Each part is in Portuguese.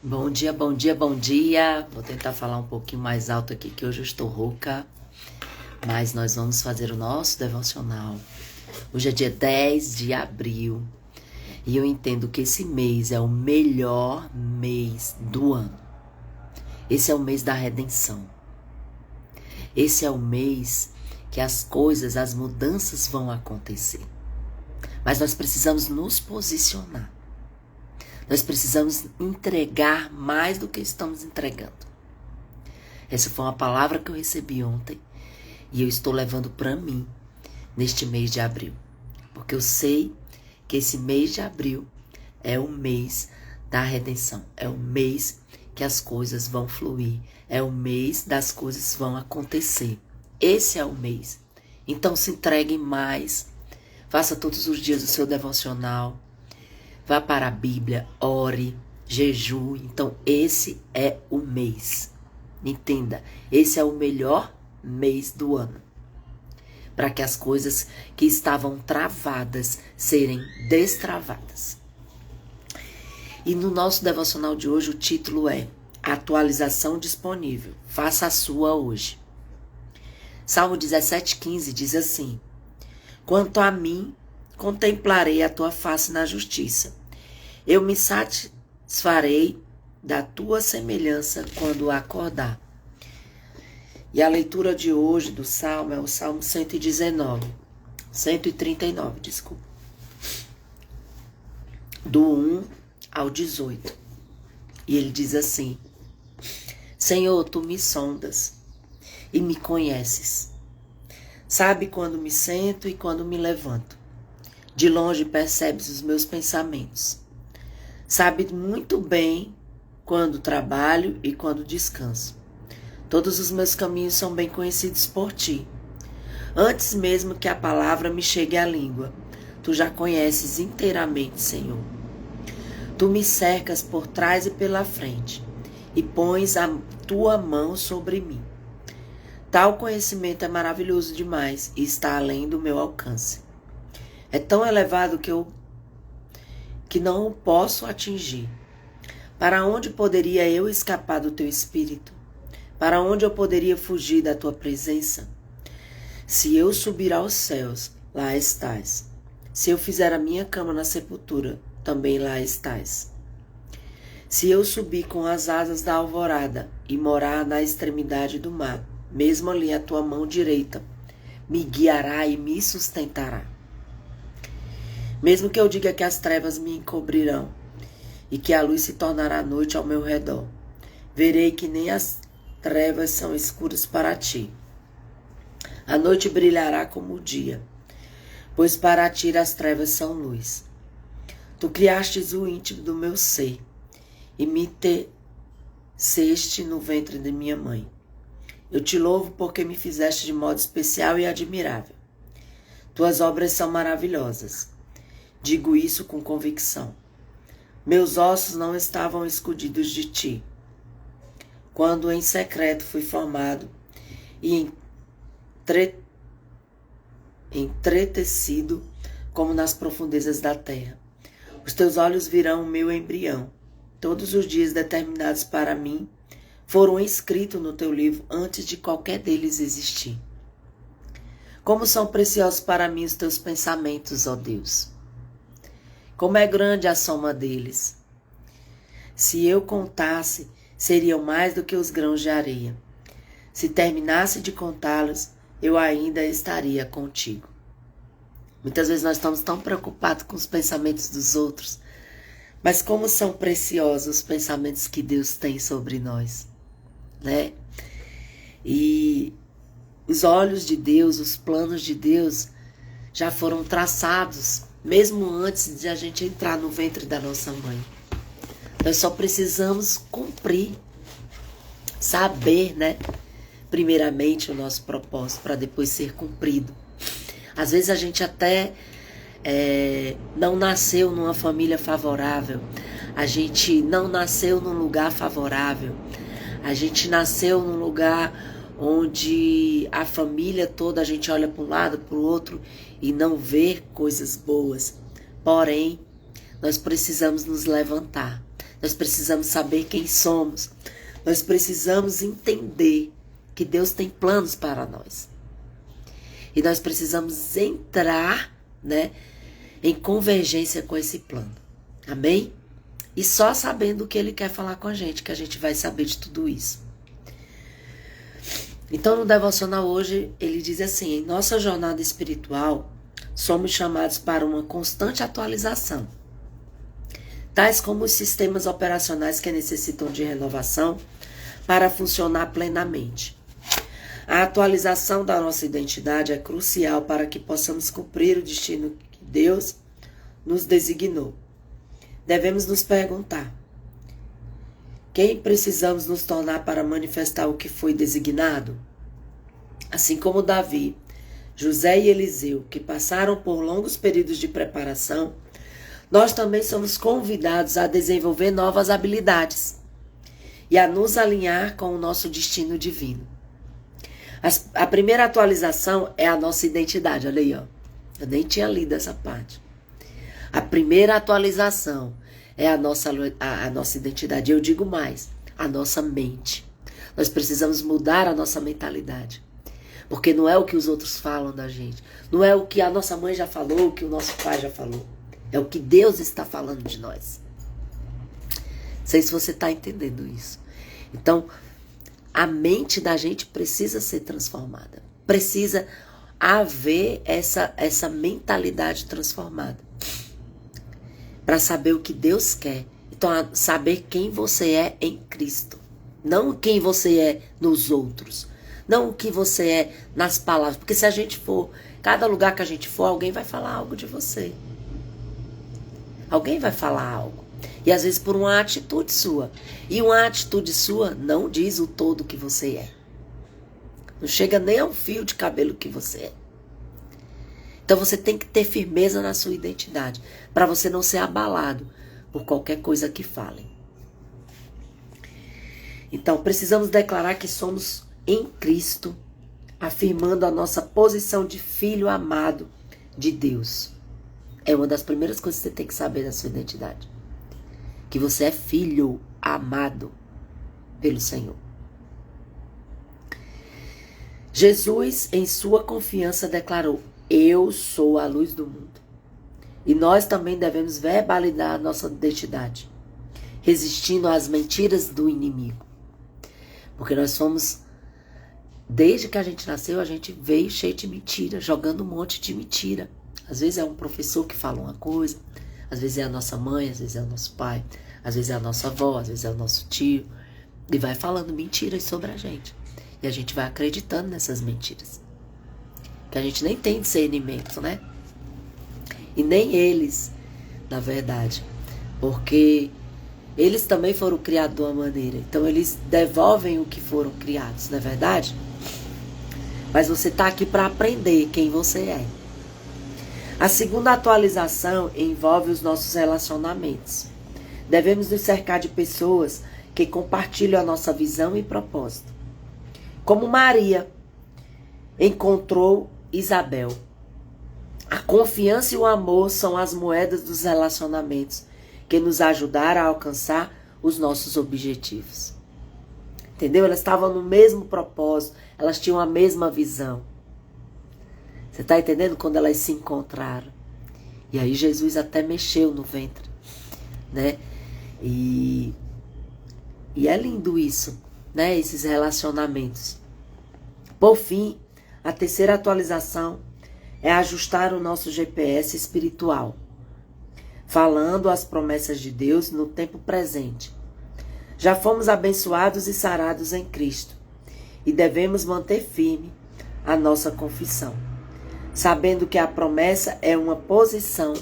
Bom dia, bom dia, bom dia. Vou tentar falar um pouquinho mais alto aqui, que hoje eu estou rouca. Mas nós vamos fazer o nosso devocional. Hoje é dia 10 de abril. E eu entendo que esse mês é o melhor mês do ano. Esse é o mês da redenção. Esse é o mês que as coisas, as mudanças vão acontecer. Mas nós precisamos nos posicionar. Nós precisamos entregar mais do que estamos entregando. Essa foi uma palavra que eu recebi ontem e eu estou levando para mim neste mês de abril. Porque eu sei que esse mês de abril é o mês da redenção. É o mês que as coisas vão fluir. É o mês das coisas vão acontecer. Esse é o mês. Então se entregue mais. Faça todos os dias o seu devocional. Vá para a Bíblia, ore, jejue. Então, esse é o mês. Entenda, esse é o melhor mês do ano. Para que as coisas que estavam travadas serem destravadas. E no nosso devocional de hoje, o título é Atualização Disponível. Faça a sua hoje. Salmo 17,15 diz assim: Quanto a mim, contemplarei a tua face na justiça. Eu me satisfarei da tua semelhança quando acordar. E a leitura de hoje do Salmo é o Salmo 139, desculpa. Do 1 ao 18. E ele diz assim: Senhor, tu me sondas e me conheces. Sabe quando me sento e quando me levanto. De longe percebes os meus pensamentos. Sabe muito bem quando trabalho e quando descanso. Todos os meus caminhos são bem conhecidos por ti. Antes mesmo que a palavra me chegue à língua, tu já conheces inteiramente, Senhor. Tu me cercas por trás e pela frente, e pões a tua mão sobre mim. Tal conhecimento é maravilhoso demais e está além do meu alcance. É tão elevado que não o posso atingir. Para onde poderia eu escapar do teu espírito? Para onde eu poderia fugir da tua presença? Se eu subir aos céus, lá estás. Se eu fizer a minha cama na sepultura, também lá estás. Se eu subir com as asas da alvorada e morar na extremidade do mar, mesmo ali a tua mão direita me guiará e me sustentará. Mesmo que eu diga que as trevas me encobrirão e que a luz se tornará noite ao meu redor, verei que nem as trevas são escuras para ti. A noite brilhará como o dia, pois para ti as trevas são luz. Tu criastes o íntimo do meu ser e me teceste no ventre de minha mãe. Eu te louvo porque me fizeste de modo especial e admirável. Tuas obras são maravilhosas. Digo isso com convicção. Meus ossos não estavam escondidos de ti. Quando em secreto fui formado e entretecido como nas profundezas da terra. Os teus olhos virão o meu embrião. Todos os dias determinados para mim foram escritos no teu livro antes de qualquer deles existir. Como são preciosos para mim os teus pensamentos, ó Deus! Como é grande a soma deles. Se eu contasse, seriam mais do que os grãos de areia. Se terminasse de contá-los, eu ainda estaria contigo. Muitas vezes nós estamos tão preocupados com os pensamentos dos outros, mas como são preciosos os pensamentos que Deus tem sobre nós, né? E os olhos de Deus, os planos de Deus já foram traçados mesmo antes de a gente entrar no ventre da nossa mãe. Nós só precisamos cumprir, saber, né? Primeiramente o nosso propósito para depois ser cumprido. Às vezes a gente até não nasceu numa família favorável. A gente não nasceu num lugar favorável. A gente nasceu num lugar onde a família toda, a gente olha para um lado, para o outro e não vê coisas boas. Porém, nós precisamos nos levantar. Nós precisamos saber quem somos. Nós precisamos entender que Deus tem planos para nós. E nós precisamos entrar, né, em convergência com esse plano. Amém? E só sabendo o que Ele quer falar com a gente, que a gente vai saber de tudo isso. Então, no devocional hoje, ele diz assim: em nossa jornada espiritual, somos chamados para uma constante atualização, tais como os sistemas operacionais que necessitam de renovação para funcionar plenamente. A atualização da nossa identidade é crucial para que possamos cumprir o destino que Deus nos designou. Devemos nos perguntar: quem precisamos nos tornar para manifestar o que foi designado? Assim como Davi, José e Eliseu, que passaram por longos períodos de preparação, nós também somos convidados a desenvolver novas habilidades e a nos alinhar com o nosso destino divino. A primeira atualização é a nossa identidade. Olha aí, ó. Eu nem tinha lido essa parte. A primeira atualização é a nossa identidade. Eu digo mais, a nossa mente. Nós precisamos mudar a nossa mentalidade. Porque não é o que os outros falam da gente. Não é o que a nossa mãe já falou, o que o nosso pai já falou. É o que Deus está falando de nós. Não sei se você está entendendo isso. Então, a mente da gente precisa ser transformada. Precisa haver essa mentalidade transformada. Para saber o que Deus quer. Então, saber quem você é em Cristo. Não quem você é nos outros. Não o que você é nas palavras. Porque se a gente for, cada lugar que a gente for, alguém vai falar algo de você. Alguém vai falar algo. E às vezes por uma atitude sua. E uma atitude sua não diz o todo que você é. Não chega nem ao fio de cabelo que você é. Então você tem que ter firmeza na sua identidade. Para você não ser abalado por qualquer coisa que falem. Então precisamos declarar que somos em Cristo, afirmando a nossa posição de filho amado de Deus. É uma das primeiras coisas que você tem que saber da sua identidade. Que você é filho amado pelo Senhor. Jesus, em sua confiança, declarou: eu sou a luz do mundo. E nós também devemos verbalizar a nossa identidade, resistindo às mentiras do inimigo. Porque nós fomos, desde que a gente nasceu, a gente veio cheio de mentira, jogando um monte de mentira. Às vezes é um professor que fala uma coisa, às vezes é a nossa mãe, às vezes é o nosso pai, às vezes é a nossa avó, às vezes é o nosso tio. E vai falando mentiras sobre a gente. E a gente vai acreditando nessas mentiras. Que a gente nem tem discernimento, né? E nem eles, na verdade. Porque eles também foram criados de uma maneira. Então eles devolvem o que foram criados, não é verdade? Mas você está aqui para aprender quem você é. A segunda atualização envolve os nossos relacionamentos. Devemos nos cercar de pessoas que compartilham a nossa visão e propósito. Como Maria encontrou Isabel. A confiança e o amor são as moedas dos relacionamentos que nos ajudaram a alcançar os nossos objetivos. Entendeu? Elas estavam no mesmo propósito, elas tinham a mesma visão. Você está entendendo? Quando elas se encontraram. E aí Jesus até mexeu no ventre, né? E é lindo isso, né? Esses relacionamentos. Por fim, a terceira atualização é ajustar o nosso GPS espiritual, falando as promessas de Deus no tempo presente. Já fomos abençoados e sarados em Cristo e devemos manter firme a nossa confissão, sabendo que a promessa é uma posição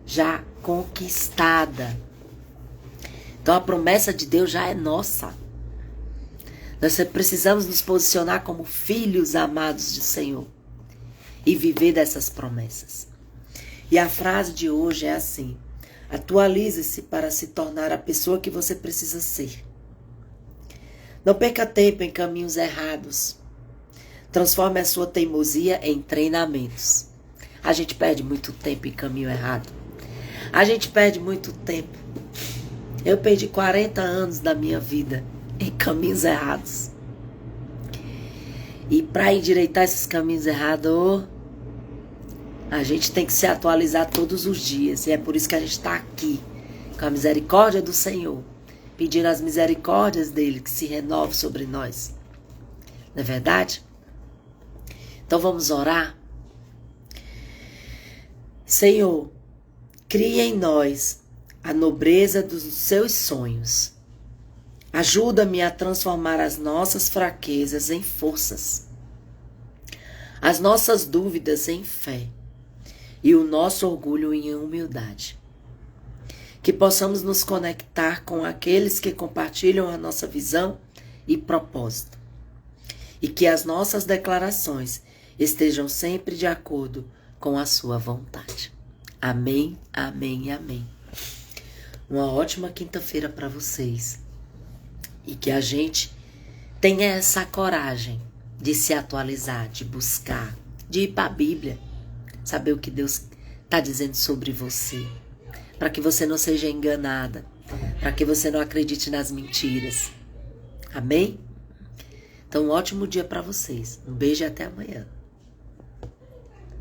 já conquistada. Então a promessa de Deus já é nossa. Nós precisamos nos posicionar como filhos amados do Senhor e viver dessas promessas. E a frase de hoje é assim: atualize-se para se tornar a pessoa que você precisa ser. Não perca tempo em caminhos errados. Transforme a sua teimosia em treinamentos. A gente perde muito tempo em caminho errado. A gente perde muito tempo Eu perdi 40 anos da minha vida em caminhos errados. E para endireitar esses caminhos errados, a gente tem que se atualizar todos os dias. E é por isso que a gente está aqui, com a misericórdia do Senhor, pedindo as misericórdias dele que se renove sobre nós. Não é verdade? Então vamos orar? Senhor, cria em nós a nobreza dos seus sonhos. Ajuda-me a transformar as nossas fraquezas em forças, as nossas dúvidas em fé e o nosso orgulho em humildade. Que possamos nos conectar com aqueles que compartilham a nossa visão e propósito. E que as nossas declarações estejam sempre de acordo com a sua vontade. Amém, amém e amém. Uma ótima quinta-feira para vocês. E que a gente tenha essa coragem de se atualizar, de buscar, de ir para a Bíblia, saber o que Deus está dizendo sobre você, para que você não seja enganada, para que você não acredite nas mentiras. Amém? Então, um ótimo dia para vocês. Um beijo e até amanhã.